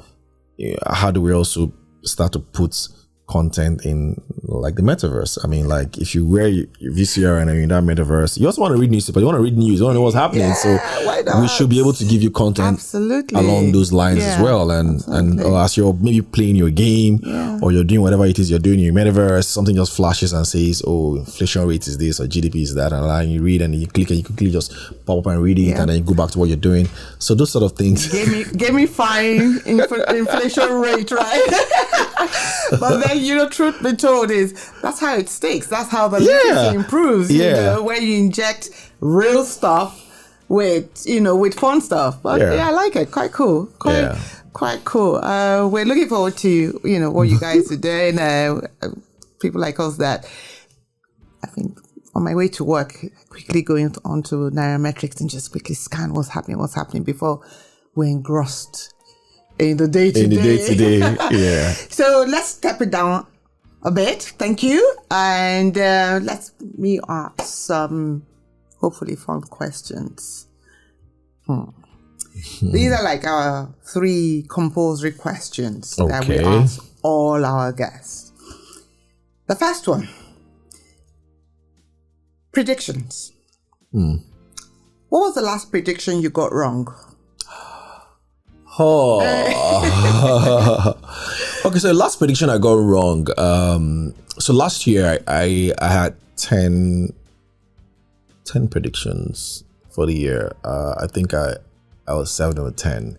how do we also start to put content in like the metaverse. I mean, like if you wear your VCR and you're in that metaverse, you also want to read newspaper, you want to read news, you want to know what's happening. So we should be able to give you content along those lines as well. And as you're maybe playing your game or you're doing whatever it is you're doing in your metaverse, something just flashes and says, oh, inflation rate is this or GDP is that, and you read and you click and you quickly just pop up and read it and then you go back to what you're doing. So those sort of things. Gamifying inflation rate, right? But then, truth be told is that's how it sticks. That's how the literacy improves. Where you inject real stuff with fun stuff. But I like it. Quite cool. Quite cool. We're looking forward to what you guys are doing. People like us that I think on my way to work, quickly going onto Nairametrics and just quickly scan what's happening before we're engrossed in the day-to-day. So let's step it down a bit. Thank you. And let me ask some hopefully fun questions. These are like our 3 compulsory questions that we ask all our guests. The first one, predictions. What was the last prediction you got wrong? Okay, so the last prediction I got wrong. So last year I had 10 predictions for the year. I think I was 7 or 10.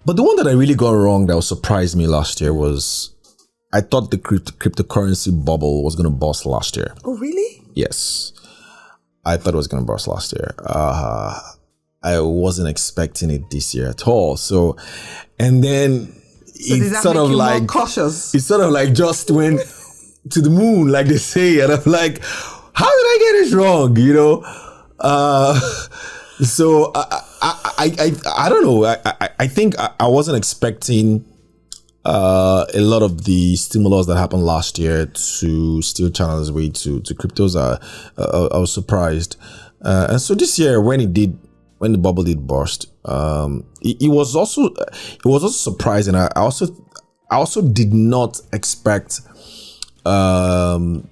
But the one that I really got wrong that surprised me last year was I thought the cryptocurrency bubble was going to burst last year. Oh, really? Yes. I thought it was going to burst last year. I wasn't expecting it this year at all. So, and then it's sort of like cautious. It's sort of like just went to the moon, like they say, and I'm like, how did I get this wrong? So I don't know. I think I wasn't expecting a lot of the stimulus that happened last year to still channel its way to cryptos. I was surprised, and so this year when the bubble did burst, it was also surprising. I also did not expect the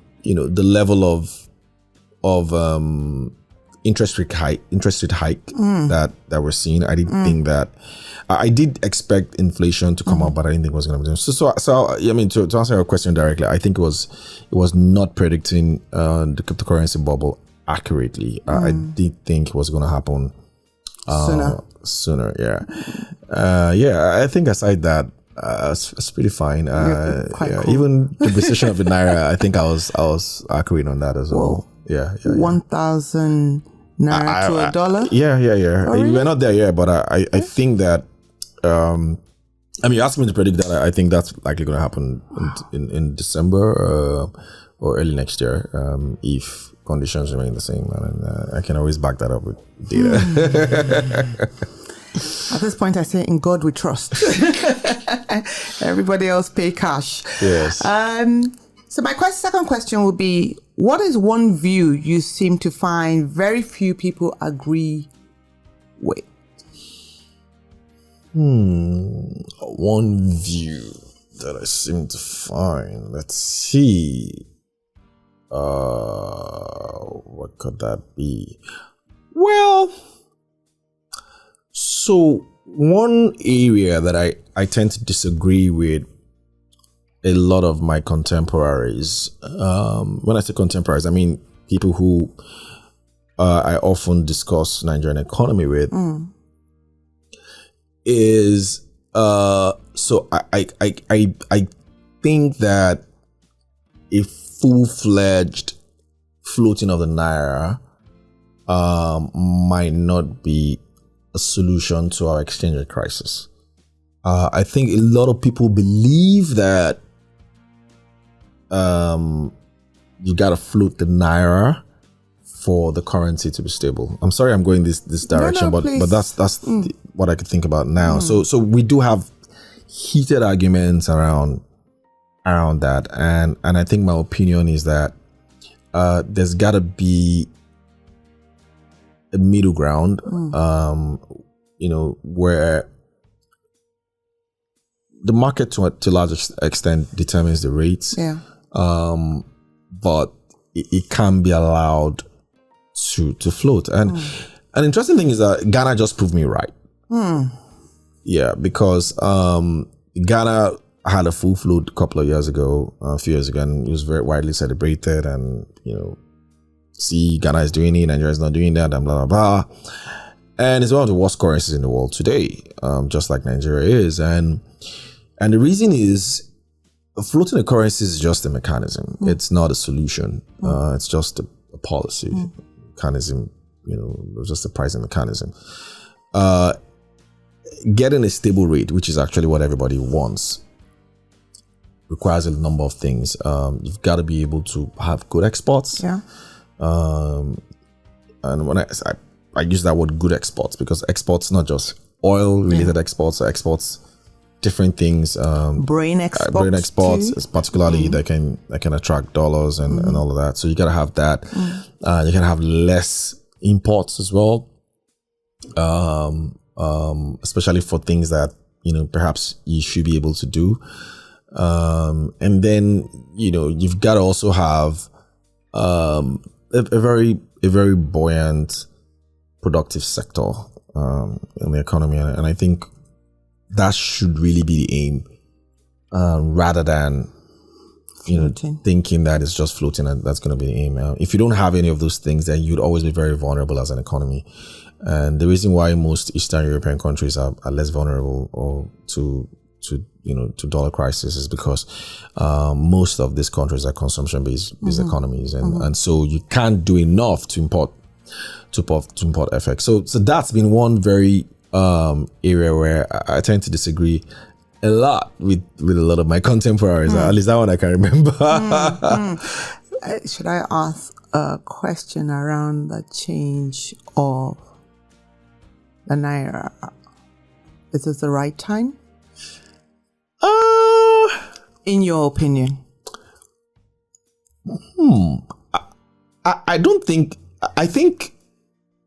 level of interest rate hike that we're seeing. I didn't think that. I did expect inflation to come up, but I didn't think it was going to be. So I mean, to answer your question directly, I think it was not predicting the cryptocurrency bubble accurately. I did think it was going to happen sooner. I think aside that, it's pretty fine. Cool. Even the precision of the naira, I think I was accurate on that as well. 1,000 naira to a dollar. Oh, really? We're not there yet, but I think that. I mean, you asked me to predict that. I think that's likely going to happen in December or early next year, if conditions remain the same. And I can always back that up with data. At this point, I say, in God we trust. Everybody else pay cash. Yes. So my second question would be, what is one view you seem to find very few people agree with? One view that I seem to find. Let's see. What could that be? Well, so one area that I tend to disagree with a lot of my contemporaries. When I say contemporaries, I mean people who I often discuss Nigerian economy with is so I think that a full-fledged floating of the naira might not be a solution to our exchange rate crisis. I think a lot of people believe that you gotta float the naira for the currency to be stable. I'm sorry I'm going this direction, but that's what I could think about now. So we do have heated arguments around that, and I think my opinion is that there's gotta be a middle ground, where the market to a large extent determines the rates, but it can be allowed to float. And an interesting thing is that Ghana just proved me right. Yeah, because Ghana had a full float a few years ago, and it was very widely celebrated. And see, Ghana is doing it, Nigeria is not doing that, and blah blah blah. And it's one of the worst currencies in the world today, just like Nigeria is. And the reason is, floating a currency is just a mechanism. It's not a solution. It's just a policy mechanism, just a pricing mechanism. Getting a stable rate, which is actually what everybody wants, requires a number of things. You've got to be able to have good exports. Yeah. And when I use that word good exports, because exports, not just oil related exports, or exports different things. Brain exports is particularly that can attract dollars and all of that. So you gotta have that. You can have less imports as well. Especially for things that perhaps you should be able to do. And then you've got to also have a very buoyant, productive sector in the economy, and I think that should really be the aim, rather than thinking that it's just floating and that's going to be the aim. If you don't have any of those things, then you'd always be very vulnerable as an economy. And the reason why most Eastern European countries are less vulnerable to dollar crisis is because most of these countries are consumption-based economies, and so you can't do enough to import FX. So that's been one very area where I tend to disagree a lot with a lot of my contemporaries. At least that one I can remember. Should I ask a question around the change of the naira? Is this the right time? In your opinion? I don't think. I think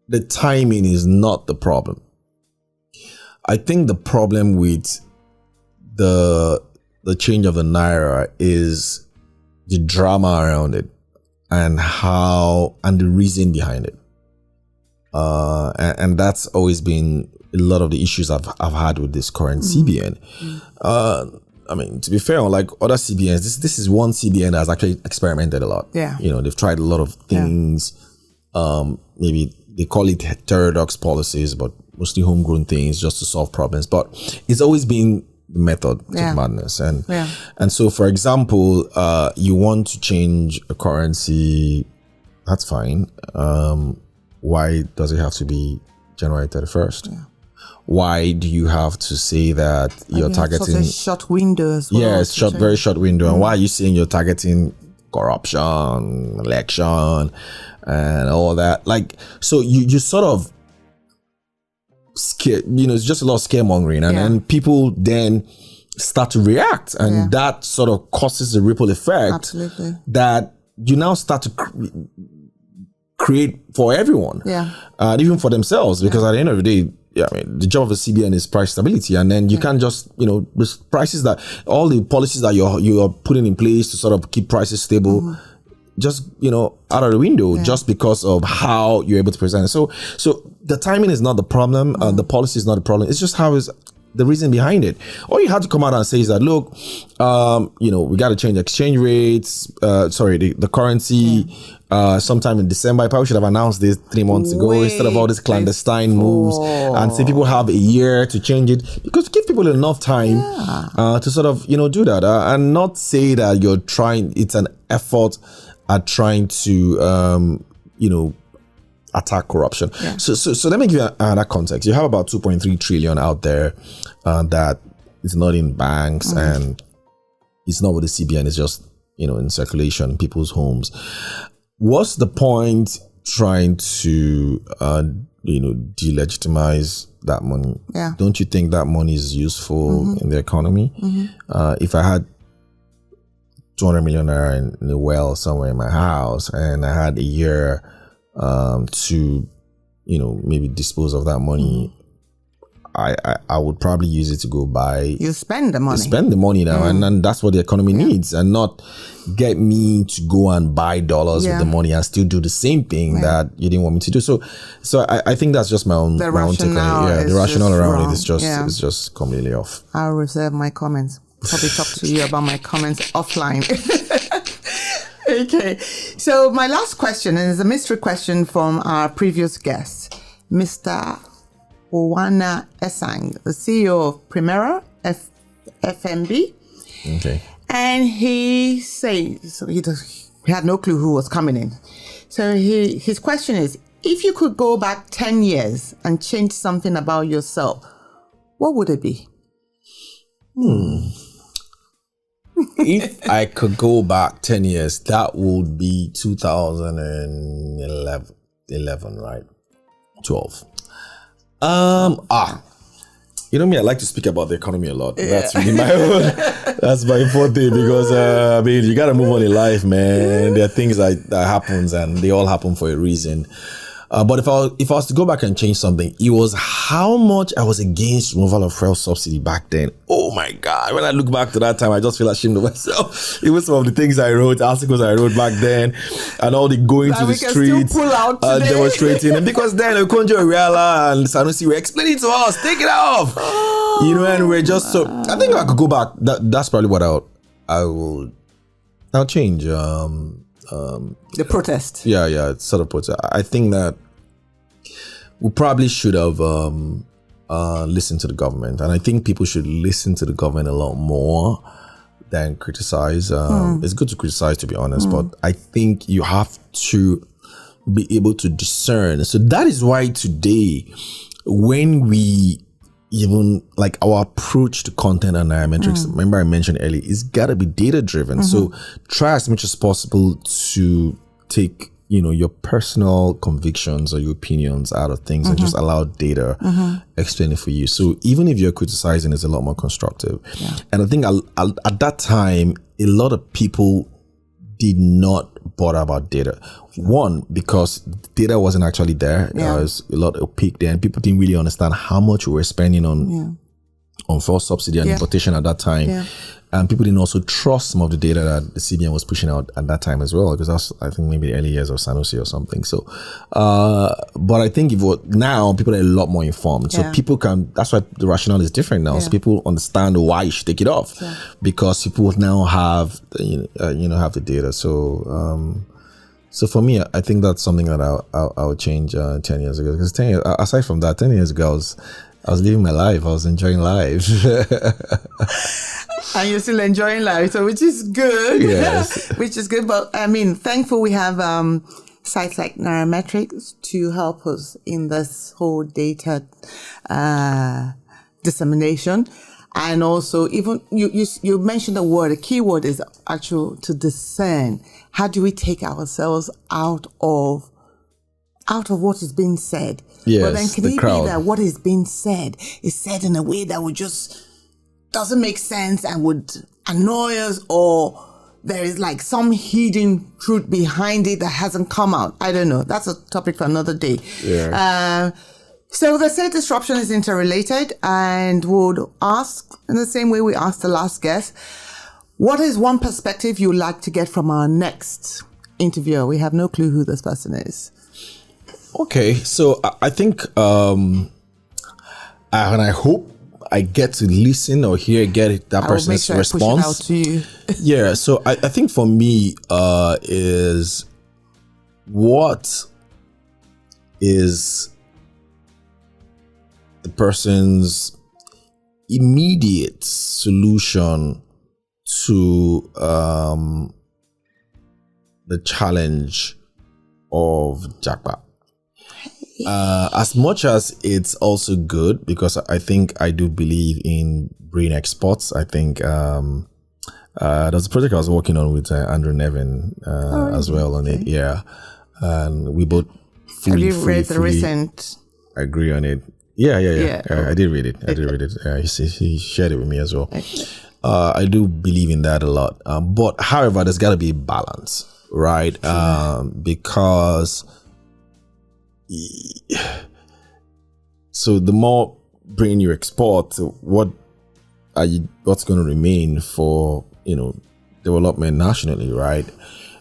the timing is not the problem. I think the problem with the change of the naira is the drama around it and the reason behind it. And that's always been a lot of the issues I've had with this current CBN. I mean, to be fair, unlike other CBNs, this is one CBN that has actually experimented a lot. Yeah. They've tried a lot of things. Maybe they call it heterodox policies, but mostly homegrown things just to solve problems. But it's always been the method to madness. And so, for example, you want to change a currency, that's fine. Why does it have to be January 31st? Yeah. Why do you have to say that you're targeting such a short window as well? Yeah, it's very short window. And why are you saying you're targeting corruption, election, and all that? Like, so you sort of scare, it's just a lot of scaremongering, and then people then start to react, and that sort of causes a ripple effect. Absolutely. That you now start to create for everyone, and even for themselves, because at the end of the day, the job of a CBN is price stability, and then you can't just the prices that all the policies that you're putting in place to sort of keep prices stable, just out of the window just because of how you're able to present it. So the timing is not the problem, the policy is not the problem. It's just how is the reason behind it. All you had to come out and say is that, look, we got to change exchange rates, the currency, sometime in December. I probably should have announced this 3 months ago instead of all these clandestine moves, and say people have a year to change it, because give people enough time to sort of, do that, and not say that you're trying, it's an effort at trying to, attack corruption. Yeah. So let me give you another context. You have about 2.3 trillion out there that is not in banks and it's not with the CBN. It's just, in circulation in people's homes. What's the point trying to, delegitimize that money? Yeah. Don't you think that money is useful in the economy? If I had 200 million naira in a well somewhere in my house and I had a year to maybe dispose of that money, I would probably use it to go buy. You spend the money. Spend the money now, and that's what the economy needs, and not get me to go and buy dollars with the money and still do the same thing that you didn't want me to do. So I think that's just my own take on it. Yeah, the rationale around it is just it's just completely off. I'll reserve my comments. Probably talk to you about my comments offline. Okay, so my last question is a mystery question from our previous guest, Mr. Owana Esang, the CEO of Primera FMB. Okay. And he says, he had no clue who was coming in. So his question is, if you could go back 10 years and change something about yourself, what would it be? If I could go back 10 years, that would be 2011, right? 12. Me, I like to speak about the economy a lot. That's really that's my forte, because you gotta move on in life, man. There are things that happens, and they all happen for a reason. But if I was to go back and change something, it was how much I was against removal of fuel subsidy back then. Oh my God. When I look back to that time, I just feel ashamed of myself. It was some of the things I wrote, articles I wrote back then, and all the going to the streets, demonstrating. And because then Okonjo Iweala and Sanusi were explaining to us, take it off. And we're just so, I think if I could go back, that's probably what I'll change. The protest. Yeah, it's sort of protest. I think that we probably should have listened to the government, and I think people should listen to the government a lot more than criticize. It's good to criticize, to be honest, but I think you have to be able to discern. So that is why today, when we even like our approach to content and Nairametrics, remember I mentioned earlier, it's got to be data driven. So try as much as possible to take, your personal convictions or your opinions out of things and just allow data explain it for you. So even if you're criticizing, it's a lot more constructive. Yeah. And I think at that time, a lot of people did not bother about data. One, because data wasn't actually there. There was a lot opaque there, and people didn't really understand how much we were spending on fuel subsidy and importation at that time. Yeah. And people didn't also trust some of the data that the CBN was pushing out at that time as well, because that's, I think, maybe the early years of Sanusi or something. So, but I think now people are a lot more informed. So people that's why the rationale is different now. So people understand why you should take it off, because people now have, have the data. So for me, I think that's something that I would change 10 years ago. Because 10 years, aside from that, 10 years ago, I was living my life. I was enjoying life. And you're still enjoying life, so which is good. Yes. Which is good. But thankful we have sites like Nairametrics to help us in this whole data dissemination. And also, even you mentioned the word, a key word is actual to discern. How do we take ourselves out of what is being said? Yes, but then can it be that what is being said is said in a way that would just doesn't make sense and would annoy us, or there is like some hidden truth behind it that hasn't come out? I don't know. That's a topic for another day. Yeah. So they say disruption is interrelated, and would ask in the same way we asked the last guest, what is one perspective you'd like to get from our next interviewer? We have no clue who this person is. Okay, so I think, and I hope I get to listen or get that person's response. I will make sure I push it out to you. Yeah, so I think for me is what is the person's immediate solution to the challenge of jackpot. As much as it's also good, because I think I do believe in brain exports. I think there's a project I was working on with Andrew Nevin as well on it. Yeah, and we both fully. Have you read the recent? Agree on it. Yeah. I did read it. He shared it with me as well. Okay. I do believe in that a lot. But however, there's got to be a balance, right? Because so the more brain you export, what's going to remain for development nationally, right?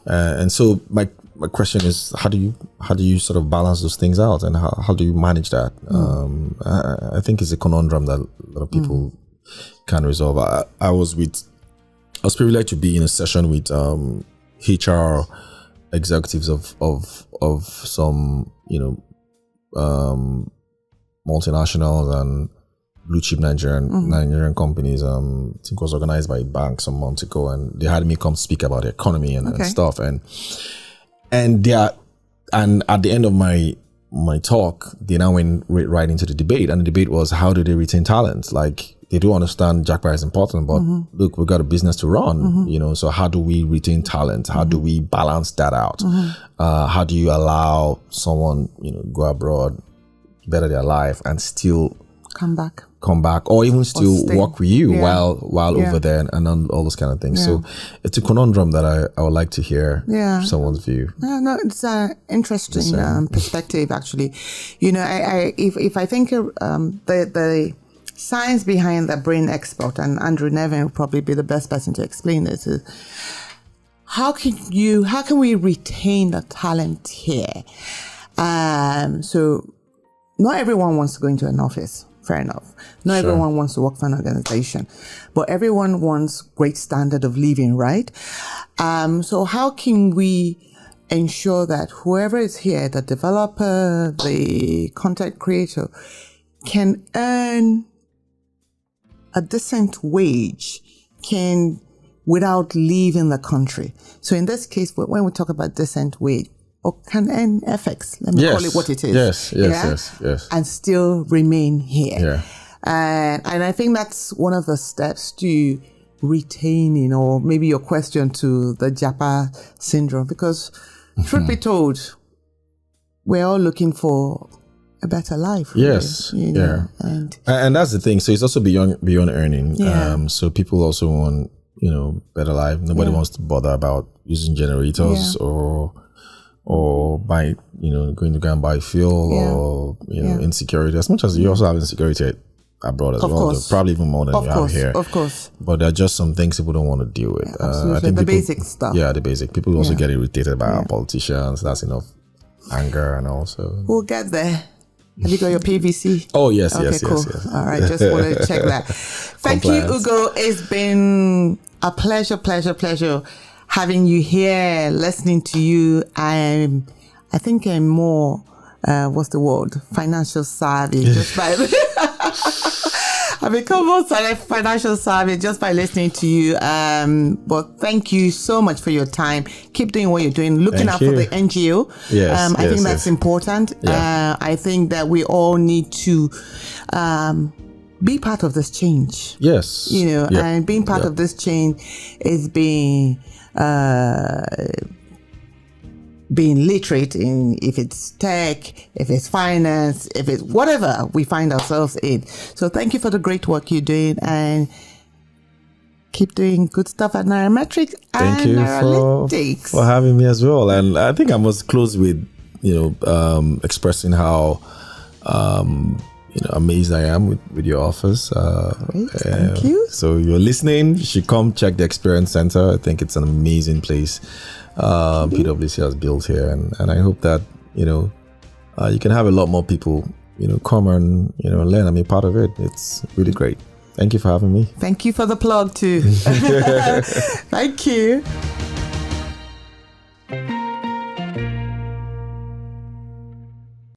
And so my question is, how do you sort of balance those things out, and how do you manage that? I think it's a conundrum that a lot of people can resolve. I was privileged to be in a session with HR executives of some multinationals and blue chip Nigerian companies. I think it was organized by a bank some months ago, and they had me come speak about the economy and stuff. And at the end of my talk, they now went right into the debate, and the debate was, how do they retain talent? Like, they do understand jackpot is important, but look, we've got a business to run, so how do we retain talent? How do we balance that out? How do you allow someone, go abroad, better their life, and still come back, or even still work with you while over there, and all those kind of things. So it's a conundrum that I would like to hear someone's view. No, it's an interesting perspective, actually. If I think the science behind the brain export, and Andrew Nevin will probably be the best person to explain this, is how can we retain the talent here? So not everyone wants to go into an office. Fair enough. Not everyone wants to work for an organization, but everyone wants great standard of living, right? So how can we ensure that whoever is here, the developer, the content creator, can earn a decent wage, without leaving the country? So in this case, when we talk about decent wage, or can earn FX, let me call it what it is. Yes. And still remain here. Yeah. And I think that's one of the steps to retaining, or maybe your question to the Japa syndrome, because truth be told, we're all looking for a better life. Really, yes. And that's the thing. So it's also beyond earning. Yeah. So people also want, better life. Nobody wants to bother about using generators or by going to go and buy fuel or insecurity. As much as you also have insecurity abroad as well, probably even more than you have here. Of course. But there are just some things people don't want to deal with. Absolutely. I think the basic stuff. Yeah, the basic. People also get irritated by our politicians. That's enough anger, and also we'll get there. Have you got your PVC? Oh, yes, okay, yes, cool. yes. All right, just wanted to check that. Thank you, Ugo. It's been a pleasure having you here, listening to you. I think I'm more, what's the word? Financial savvy. Just by I've become more financial savvy just by listening to you. But thank you so much for your time. Keep doing what you're doing. Looking out for the NGO. Yes, I think that's important. Yeah. I think that we all need to be part of this change. Yes. And being part of this change is being literate in, if it's tech, if it's finance, if it's whatever we find ourselves in. So thank you for the great work you're doing, and keep doing good stuff at Nairametrics. Thank you for having me as well. And I think I must close with expressing how amazed I am with your offers. Great, thank you. So you're listening, you should come check the Experience Center. I think it's an amazing place PwC has built here, and I hope that you can have a lot more people come and, learn and be part of it. It's really great. Thank you for having me. Thank you for the plug too. Thank you.